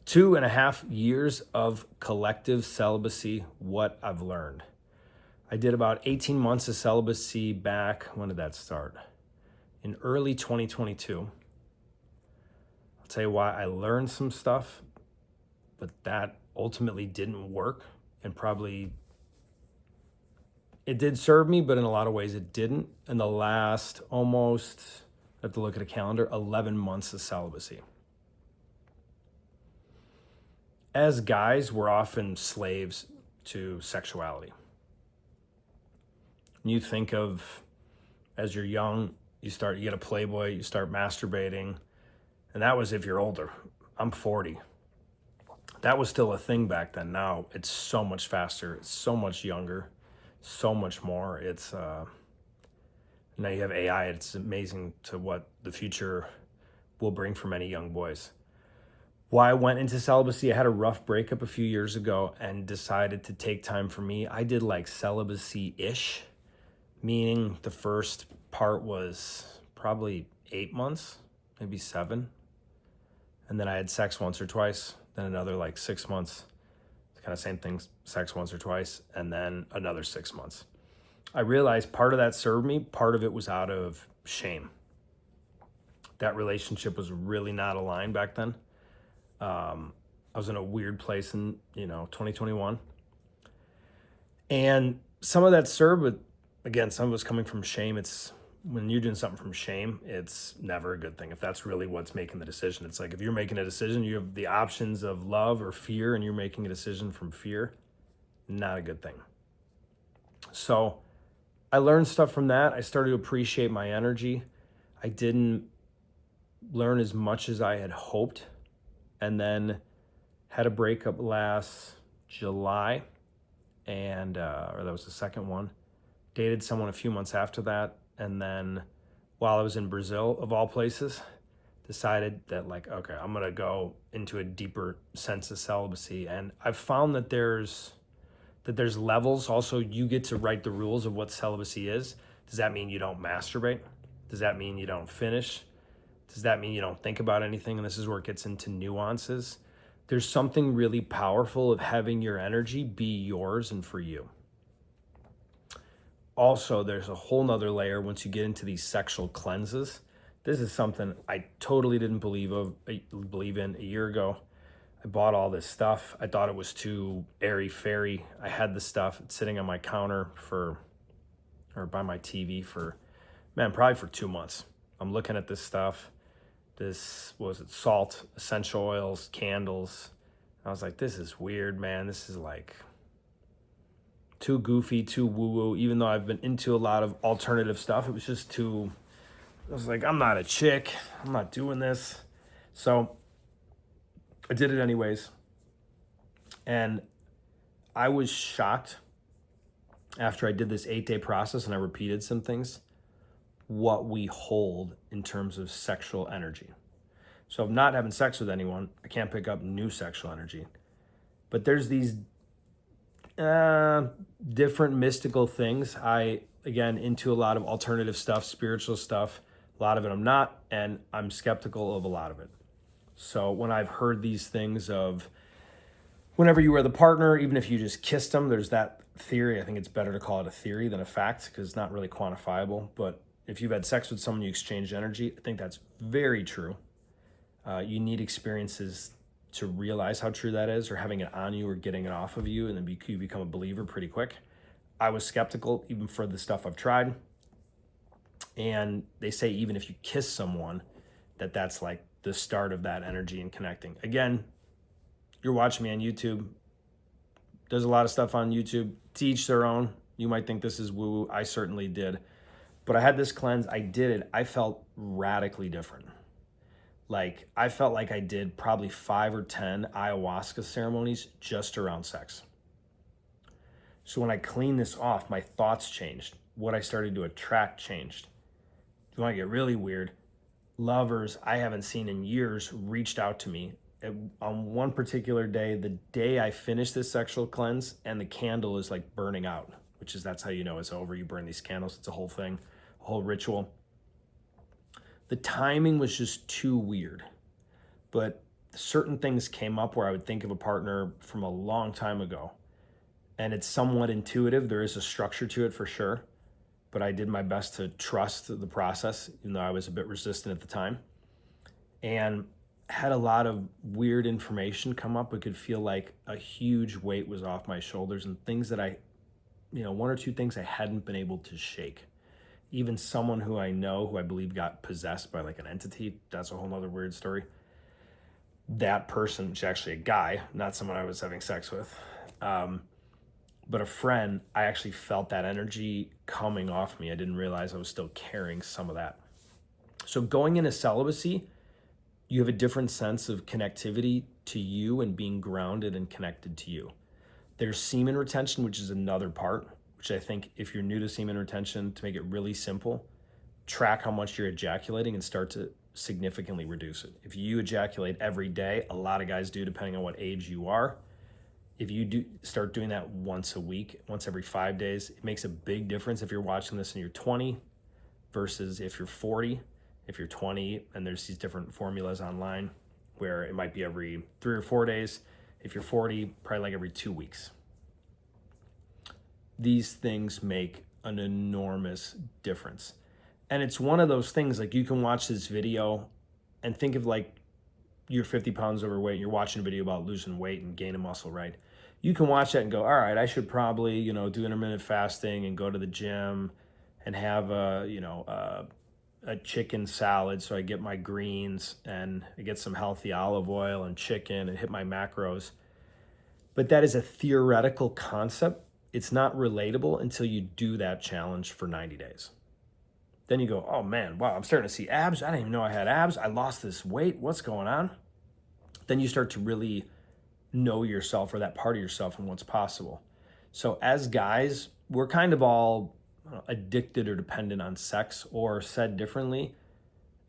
2.5 years of collective celibacy, what I've learned. I did about 18 months of celibacy back, when did that start? In early 2022. I'll tell you why I learned some stuff, but that ultimately didn't work, and probably it did serve me, but in a lot of ways it didn't. In the last almost, I have to look at a calendar, 11 months of celibacy. As guys, we're often slaves to sexuality. You think of, as you're young, you get a Playboy, you start masturbating, and that was if you're older. I'm 40. That was still a thing back then. Now it's so much faster, it's so much younger, so much more. It's now you have AI. It's amazing to what the future will bring for many young boys. Why I went into celibacy, I had a rough breakup a few years ago and decided to take time for me. I did like celibacy-ish, meaning the first part was probably 8 months, maybe 7. And then I had sex once or twice, then another like 6 months, kind of same thing, sex once or twice, and then another 6 months. I realized part of that served me, part of it was out of shame. That relationship was really not aligned back then. I was in a weird place in, 2021. And some of that served, but again, some of it's coming from shame. It's when you're doing something from shame, it's never a good thing. If that's really what's making the decision, it's like if you're making a decision, you have the options of love or fear, and you're making a decision from fear, not a good thing. So I learned stuff from that. I started to appreciate my energy. I didn't learn as much as I had hoped, and then had a breakup last July, and or that was the second one. Dated someone a few months after that, and then while I was in Brazil, of all places, decided that like, okay, I'm gonna go into a deeper sense of celibacy. And I've found that there's levels. Also, you get to write the rules of what celibacy is. Does that mean you don't masturbate? Does that mean you don't finish? Does that mean you don't think about anything? And this is where it gets into nuances. There's something really powerful of having your energy be yours and for you. Also, there's a whole nother layer once you get into these sexual cleanses. This is something I totally didn't believe in a year ago. I bought all this stuff. I thought it was too airy-fairy. I had the stuff sitting on my counter by my TV probably for 2 months. I'm looking at this stuff. This, salt, essential oils, candles. I was like, this is weird, man. This is like too goofy, too woo-woo. Even though I've been into a lot of alternative stuff, it was just too, I was like, I'm not a chick. I'm not doing this. So I did it anyways. And I was shocked after I did this 8-day process and I repeated some things, what we hold in terms of sexual energy. So if not having sex with anyone, I can't pick up new sexual energy. But there's these different mystical things. Again, into a lot of alternative stuff, spiritual stuff. A lot of it I'm not, and I'm skeptical of a lot of it. So when I've heard these things of whenever you were the partner, even if you just kissed them, there's that theory. I think it's better to call it a theory than a fact because it's not really quantifiable. But if you've had sex with someone, you exchange energy. I think that's very true. You need experiences to realize how true that is, or having it on you or getting it off of you, and then you become a believer pretty quick. I was skeptical even for the stuff I've tried. And they say even if you kiss someone, that's like the start of that energy and connecting. Again, you're watching me on YouTube. There's a lot of stuff on YouTube. To each their own. You might think this is woo-woo. I certainly did. But I had this cleanse. I did it. I felt radically different. Like, I felt like I did probably 5 or 10 ayahuasca ceremonies just around sex. So when I cleaned this off, my thoughts changed. What I started to attract changed. If you want to get really weird, lovers I haven't seen in years reached out to me. On one particular day, the day I finished this sexual cleanse, and the candle is like burning out, that's how you know it's over. You burn these candles. It's a whole thing, a whole ritual. The timing was just too weird. But certain things came up where I would think of a partner from a long time ago, and it's somewhat intuitive. There is a structure to it for sure, but I did my best to trust the process, even though I was a bit resistant at the time, and had a lot of weird information come up. It could feel like a huge weight was off my shoulders, and things that one or two things I hadn't been able to shake. Even someone who I know, who I believe got possessed by like an entity, that's a whole other weird story. That person, which is actually a guy, not someone I was having sex with, but a friend, I actually felt that energy coming off me. I didn't realize I was still carrying some of that. So going into celibacy, you have a different sense of connectivity to you and being grounded and connected to you. There's semen retention, which is another part, which I think if you're new to semen retention, to make it really simple, track how much you're ejaculating and start to significantly reduce it. If you ejaculate every day, a lot of guys do, depending on what age you are. If you do start doing that once a week, once every 5 days, it makes a big difference if you're watching this and you're 20 versus if you're 40. If you're 20, and there's these different formulas online where it might be every 3 or 4 days. If you're 40, probably like every 2 weeks. These things make an enormous difference. And it's one of those things, like you can watch this video and think of like you're 50 pounds overweight and you're watching a video about losing weight and gaining muscle, right? You can watch that and go, all right, I should probably, do intermittent fasting and go to the gym and have a chicken salad so I get my greens and I get some healthy olive oil and chicken and hit my macros. But that is a theoretical concept. It's not relatable until you do that challenge for 90 days. Then you go, oh man, wow, I'm starting to see abs. I didn't even know I had abs. I lost this weight. What's going on? Then you start to really know yourself, or that part of yourself, and what's possible. So as guys, we're kind of all addicted or dependent on sex, or said differently,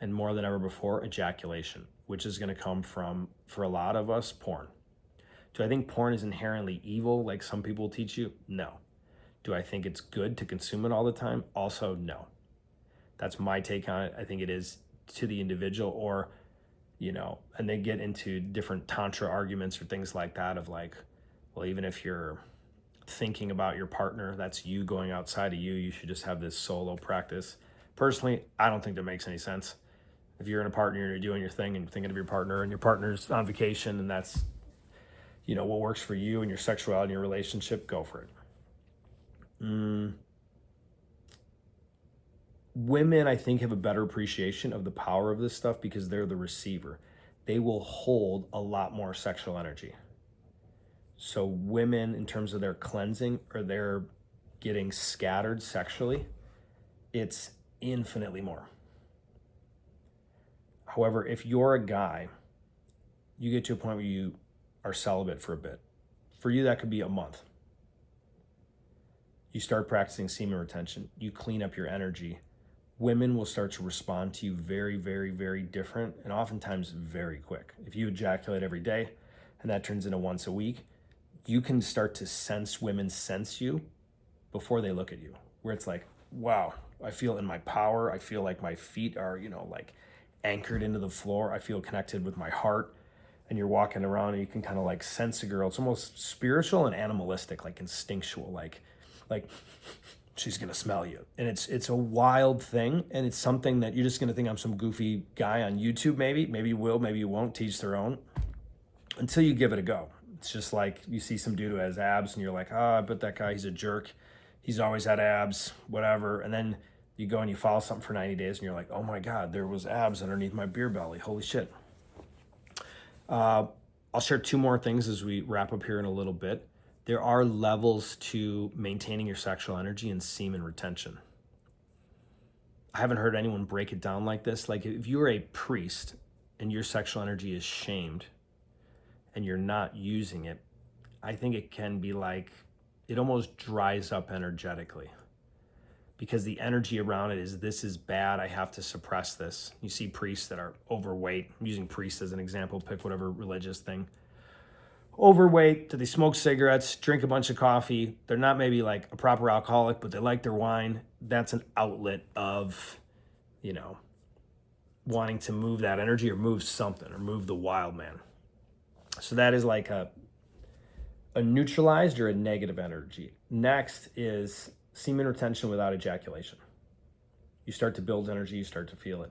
and more than ever before, ejaculation, which is going to come from, for a lot of us, porn. Do I think porn is inherently evil like some people teach you? No. Do I think it's good to consume it all the time? Also, no. That's my take on it. I think it is to the individual, or, and they get into different tantra arguments or things like that of like, well, even if you're thinking about your partner, that's you going outside of you. You should just have this solo practice. Personally, I don't think that makes any sense. If you're in a partner and you're doing your thing and you're thinking of your partner and your partner's on vacation and that's, what works for you and your sexuality and your relationship, go for it. Women, I think, have a better appreciation of the power of this stuff because they're the receiver. They will hold a lot more sexual energy. So women, in terms of their cleansing or their getting scattered sexually, it's infinitely more. However, if you're a guy, you get to a point where you are celibate for a bit. For you, that could be a month. You start practicing semen retention. You clean up your energy. Women will start to respond to you very, very, very different, and oftentimes very quick. If you ejaculate every day and that turns into once a week, you can start to sense women sense you before they look at you, where it's like, wow, I feel in my power. I feel like my feet are, like anchored into the floor. I feel connected with my heart. And you're walking around and you can kind of like sense a girl. It's almost spiritual and animalistic, like instinctual, like she's gonna smell you. And it's a wild thing, and it's something that you're just gonna think I'm some goofy guy on YouTube. Maybe you will, maybe you won't. Teach their own. Until you give it a go. It's just like you see some dude who has abs and you're like, I bet that guy, he's a jerk. He's always had abs, whatever. And then you go and you follow something for 90 days and you're like, oh my God, there was abs underneath my beer belly. Holy shit. I'll share two more things as we wrap up here in a little bit. There are levels to maintaining your sexual energy and semen retention. I haven't heard anyone break it down like this. Like if you're a priest and your sexual energy is shamed and you're not using it, I think it can be like, it almost dries up energetically. Because the energy around it is, this is bad, I have to suppress this. You see priests that are overweight. I'm using priests as an example, pick whatever religious thing. Overweight, they smoke cigarettes, drink a bunch of coffee. They're not maybe like a proper alcoholic, but they like their wine. That's an outlet of, wanting to move that energy or move something or move the wild man. So that is like a neutralized or a negative energy. Next is semen retention without ejaculation. You start to build energy, you start to feel it.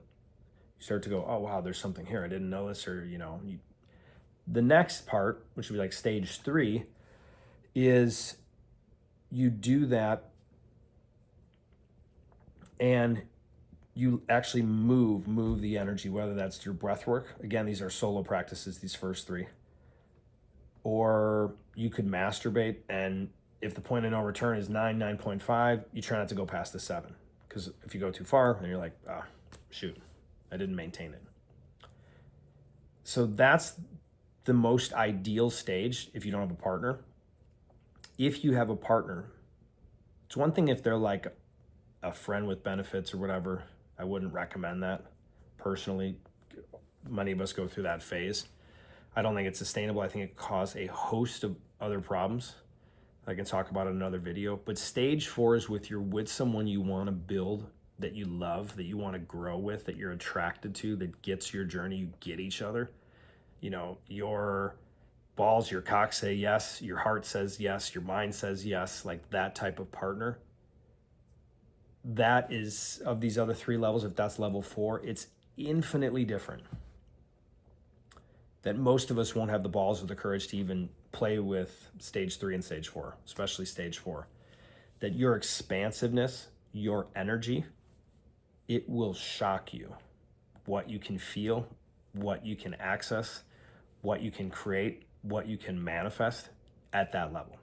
You start to go, oh, wow, there's something here. I didn't know this, or, the next part, which would be like stage 3, is you do that and you actually move the energy, whether that's through breath work. Again, these are solo practices, these first 3. Or you could masturbate, and if the point of no return is 9.5, you try not to go past the 7. Because if you go too far, then you're like, shoot, I didn't maintain it. So that's the most ideal stage if you don't have a partner. If you have a partner, it's one thing if they're like a friend with benefits or whatever. I wouldn't recommend that personally. Many of us go through that phase. I don't think it's sustainable. I think it causes a host of other problems I can talk about in another video. But stage 4 is you're with someone you want to build, that you love, that you want to grow with, that you're attracted to, that gets your journey, you get each other. Your balls, your cock say yes, your heart says yes, your mind says yes, like that type of partner. That is, of these other 3 levels, if that's level 4, it's infinitely different. That most of us won't have the balls or the courage to even play with stage 3 and stage 4, especially stage 4. That your expansiveness, your energy, it will shock you. What you can feel, what you can access, what you can create, what you can manifest at that level.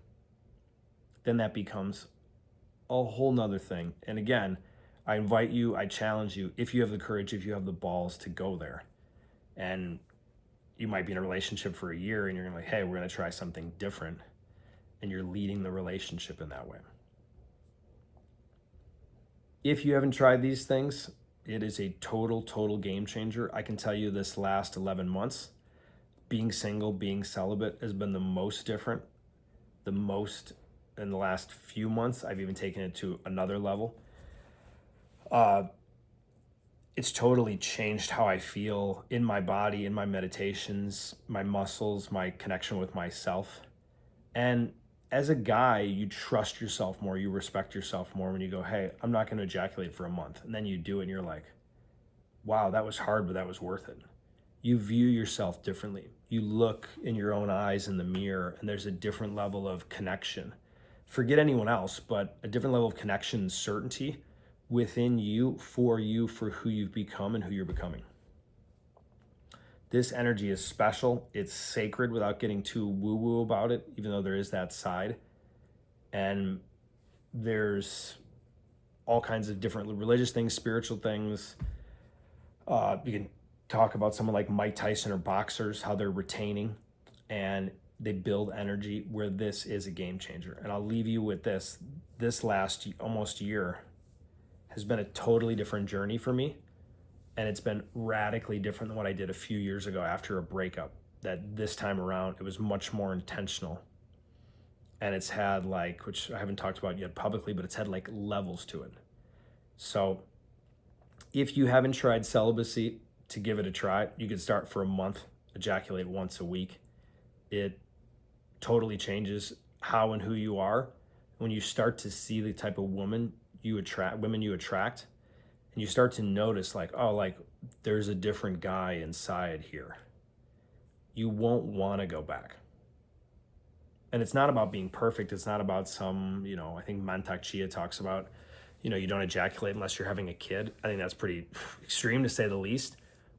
Then that becomes a whole nother thing. And again, I invite you, I challenge you, if you have the courage, if you have the balls to go there. And you might be in a relationship for a year and you're gonna hey, we're gonna try something different. And you're leading the relationship in that way. If you haven't tried these things, it is a total game changer. I can tell you this last 11 months, being single, being celibate has been the most different. The most in the last few months. I've even taken it to another level. It's totally changed how I feel in my body, in my meditations, my muscles, my connection with myself. And as a guy, you trust yourself more, you respect yourself more when you go, hey, I'm not going to ejaculate for a month. And then you do it and you're like, wow, that was hard, but that was worth it. You view yourself differently. You look in your own eyes in the mirror and there's a different level of connection. Forget anyone else, but a different level of connection and certainty within you, for who you've become and who you're becoming. This energy is special. It's sacred without getting too woo-woo about it, even though there is that side. And there's all kinds of different religious things, spiritual things. You can talk about someone like Mike Tyson or boxers, how they're retaining and they build energy, where this is a game changer. And I'll leave you with this. This last almost year has been a totally different journey for me. And it's been radically different than what I did a few years ago after a breakup. That this time around, it was much more intentional. And it's had which I haven't talked about yet publicly, but it's had levels to it. So if you haven't tried celibacy, to give it a try, you could start for a month, ejaculate once a week. It totally changes how and who you are. When you start to see the type of women you attract, and you start to notice there's a different guy inside here, you won't want to go back. And it's not about being perfect. It's not about some, I think Mantak Chia talks about, you don't ejaculate unless you're having a kid. I think that's pretty extreme to say the least.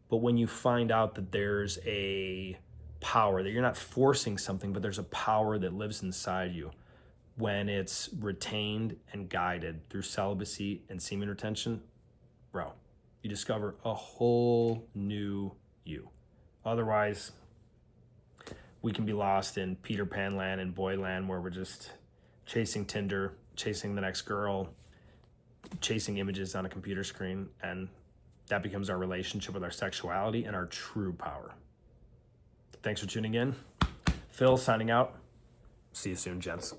But when you find out that there's a power, that you're not forcing something, but there's a power that lives inside you, when it's retained and guided through celibacy and semen retention, bro, you discover a whole new you. Otherwise, we can be lost in Peter Pan land and boy land, where we're just chasing Tinder, chasing the next girl, chasing images on a computer screen, and that becomes our relationship with our sexuality and our true power. Thanks for tuning in. Phil signing out. See you soon, gents.